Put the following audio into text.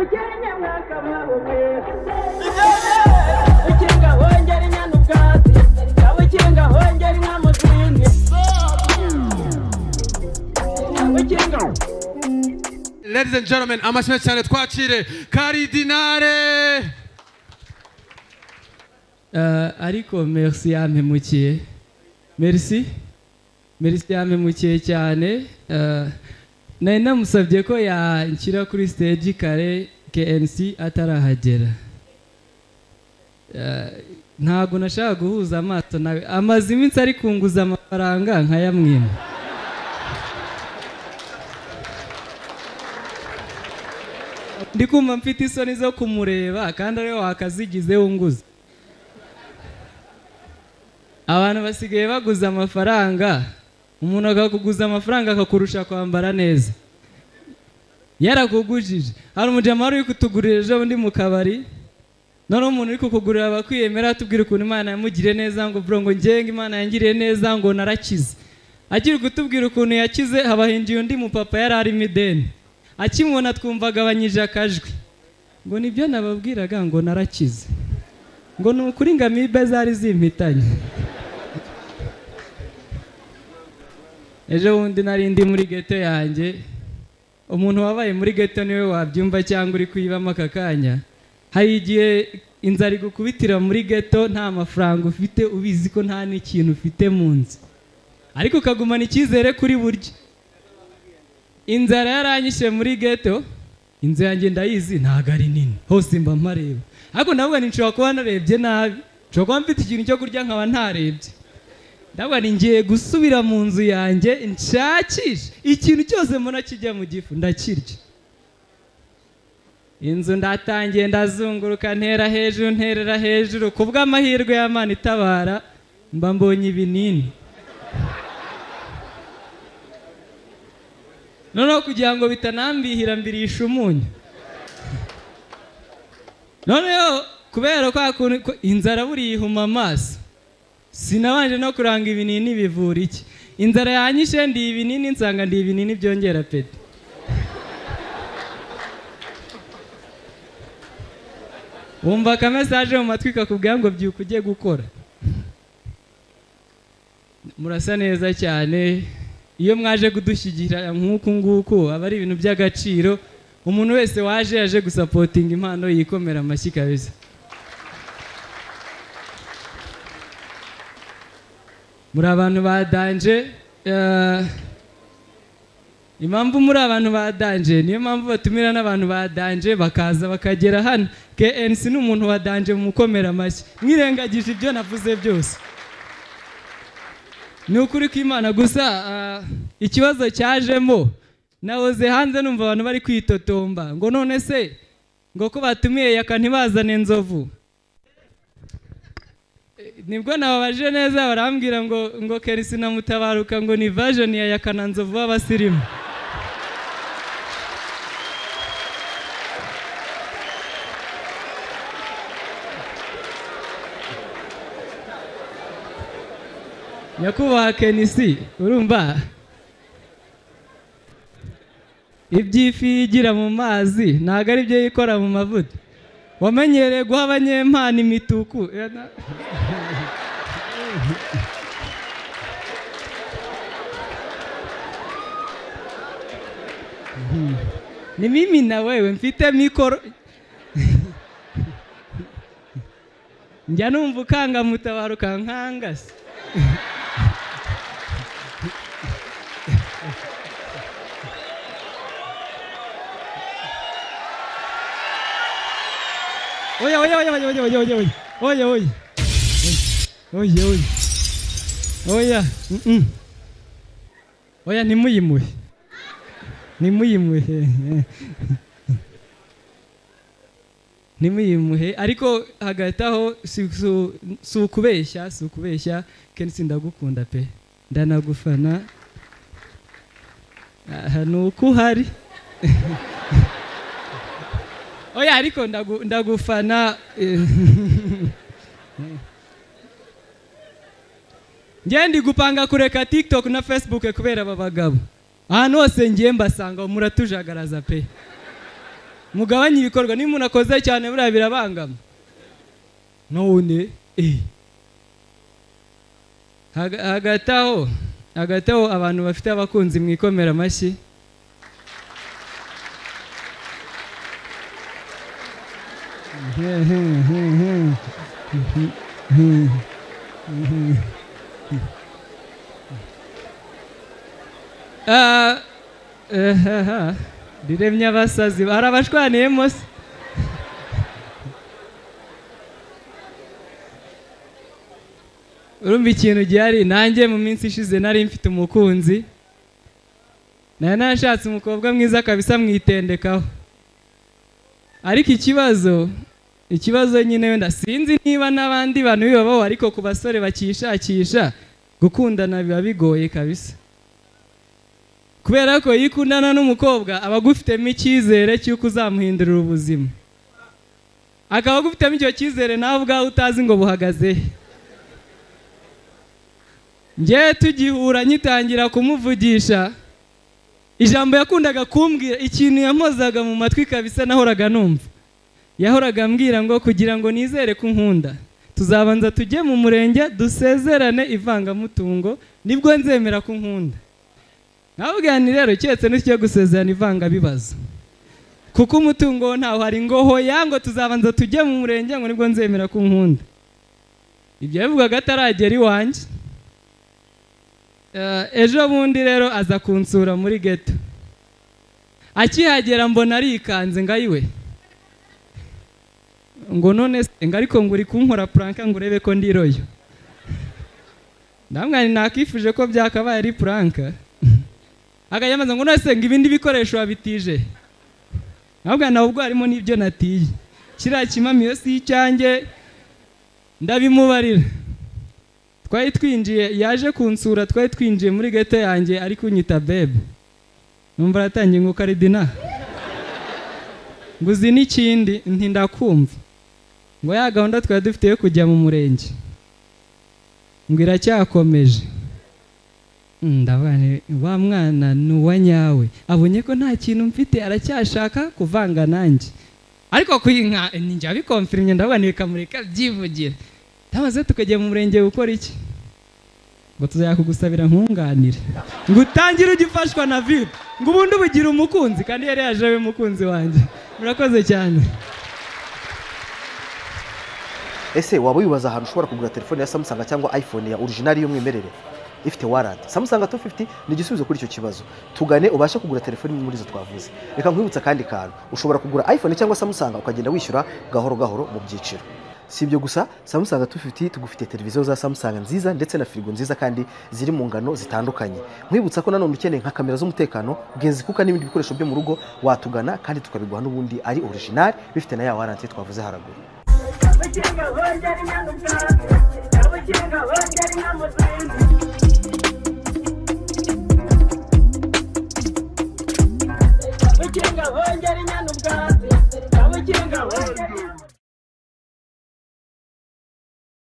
mukenya mwakabawe ukinga hongera inyana ubwatsi ukinga hongera inka mu zindi ukinga. Ladies and gentlemen, amashimwe cyane twakire Karidinare. Ariko merci yampemukiye. Merci yampemukiye cyane. Nari namusabye ko yanshyira kuri stage kare KNC atarahagera. Ntago nashaka guhuza amaso nawe. Amaze iminsi ari kunguza amafaranga nkayamwima. Ndikumva mfite isoni zo kumureba kandi ari wakazigize unguza. Abantu basigaye baguza amafaranga, umuntu akakuguza amafaranga akakurusha kwambara neza. Yarakugujije. Hari umujama uri kutugurira ejo undi mu kabari. None umuntu uri kukugurira abakwiyemera atubwira ukuntu Imana yamugiriye neza ngo bro ngo ngenga Imana yangiriye neza ngo narakize. Agira kutubwira ukuntu yakize habahindiye undi mu papa yarari mideni. Akimubona twumvaga abanyije akajwi ngo nibyo nababwiraga ngo narakize ngo nukuri ngamibe zari zimpitanye. Ejo wundi narindi muri ghetto yanjye, umuntu wabaye muri ghetto niwe wabyumva cyangwa uri kuyibamo akakanya. Hari igihe inzara igukubitira muri ghetto nta mafaranga ufite, ubizi ko nta n'ikintu ufite mu nzu, ariko ukagumana icyizere kuri buryo. Inzara yaranyishe muri ghetto, inzu yanjye ndayizi ntago ari nini, hose mba mpareba. Ariko ndavuga nshobora kuba narebye nabi, nshobora kuba mfite ikintu cyo kurya nkaba ntarebye. Ndavuga ngiye gusubira mu nzu yanjye nshakisha ikintu cyose mbona kijya mu gifu ndakirya. Inzu ndatangiye ndazunguruka ntera hejuru kubw'amahirwe y'Imana itabara mba mbonye ibinini. Noneho kugira ngo bitanambihira mbirisha umunyu. Noneho kubera ko inzara buri ihuma amaso, sinabanje no kuranga ibinini bivura iki. Inzara yanyishe ndi ibinini nsanga ndi ibinini byongera peti. Wumva ka message mu matwi kakubwira ngo byuka ugiye gukora. Murasa neza cyane. Iyo mwaje kudushyigikira nk'uku nguku aba ari ibintu by'agaciro. Umuntu wese waje yaje gusapotinga impano yikomera amashyi kabisa. Muri abantu badanje, impamvu muri abantu badanje niyo mpamvu batumira n'abantu badanje bakaza bakagera hano. KNC ni umuntu wadanje mu mukomera amashyi. Mwirengagije ibyo navuze byose. Ni ukuri kw'Imana gusa ikibazo cyajemo nahoze hanze numva abantu bari kwitotomba ngo none se ngo ko batumiye yaka ntibazane inzovu. Nibwo nababaje neza barambwira ngo Kerisi na Mutabaruka ngo ni version ya yakana nzovu w'abasirimu. Nyakubahwa Kenisi urumva ibyifi yigira mu mazi ntago ari byo yikora mu mavuta. Wamenyereye guha abanyempano imituku. Ni mimi na wewe mfite mikoro. Njya numva ukanga Mutabaruka nkangase. Oya nimuyimuhe. Nimuyimuhe ariko hagati aho si ukubeshya Kenisi ndagukunda pe. Ndanagufana. Nuko uhari. Oya ariko ndagufana. Ngendi gupanga kureka TikTok na Facebook kubera aba bagabo. Ahantu hose ngiye mbasanga muratujagaraza pe. mugabanye ibikorwa niba umuntu akoze cyane buriya birabangama none hagati aho abantu bafite abakunzi mwikomera amashyi riremye abasazi barabashwaniyemo se urumva ikintu gihari nanjye mu minsi ishize nari mfite umukunzi nari nashatse umukobwa mwiza kabisa mwitendekaho ariko ikibazo nyine wenda sinzi niba n'abandi bantu bibabaho ariko ku basore bakishakisha gukundana biba bigoye kabisa kubera ko iyo ukundana n'umukobwa aba agufitemo icyizere cy'uko uzamuhindurira ubuzima akaba agufitemo icyo cyizere nawe ubwawe utazi ngo buhagaze njye tugihura nyitangira kumuvugisha ijambo yakundaga kumbwira ikintu yamozaga mu matwi kabisa nahoraga numva yahoraga ambwira ngo kugira ngo nizere ko nkunda tuzabanza tujye mu murenge dusezerane ivangamutungo nibwo nzemera ko nkunda nabwira ni rero cyetse n'icyo gusezerana ivangabibazo kuko umutungo ntaho hari ngo hoya ngo tuzabanza tujye mu murenge ngo nibwo nzemera ko nkunda ibyo bivugaga ataragera iwanjye ejo bundi rero aza kunsura muri ghetto akihagera mbona arikanze ngayiwe ngo none se ariko ngo uri kunkora pranka ngo urebe ko ndiroyo ndamwani nakifuje ko byakabaye ari pranka agayamaza ngo none se ngo ibindi bikoresho wabitije nabwo nawe ubwo harimo n'ibyo natiye kiriya kimamiyo si icyanjye ndabimubarira twari twinjiye yaje kunsura twari twinjiye muri ghetto yanjye ari kunyita bebe numva aratangiye ngo karidina ngo uzi n'ikindi ntindakumva ngo ya gahunda twari dufite yo kujya mu murenge ngo iracyakomeje ndabane wa mwana ni uwa nyawe abonye ko nta kintu mfite aracyashaka kuvanga nanjye ariko kuyinka ninjye abikonfirimye ndabane bikamureka byivugira tamaze tukajya mu murenge gukora iki ngo tuzayakugusabira nkunganire ngo utangire ugifashwa na VIP ngo ubundi ubugira umukunzi kandi yari yaje we mukunzi wanjye murakoze cyane ese waba wibaza ahantu ushobora kugura telefone ya Samsung cyangwa iPhone ya original y'umwimerere ifite warranty Samsung 250 ni igisubizo kuri icyo kibazo tugane ubasha kugura telefone muri zo twavuze reka nkwibutsa kandi kantu ushobora kugura iPhone cyangwa Samsung ukagenda wishyura gahoro gahoro mu byiciro si ibyo gusa Samsung 250 tugufite televiziyo za Samsung nziza ndetse na firigo nziza kandi ziri mu ngano zitandukanye nkwibutsa ko nanone ukeneye nka kamera z'umutekano genzi kuka n'ibindi bikoresho byo mu rugo watugana kandi tukabiguha n'ubundi ari original bifite na ya warranty twavuze haraguru Abakinga bongera inyana ubwatsi, abakinga bongera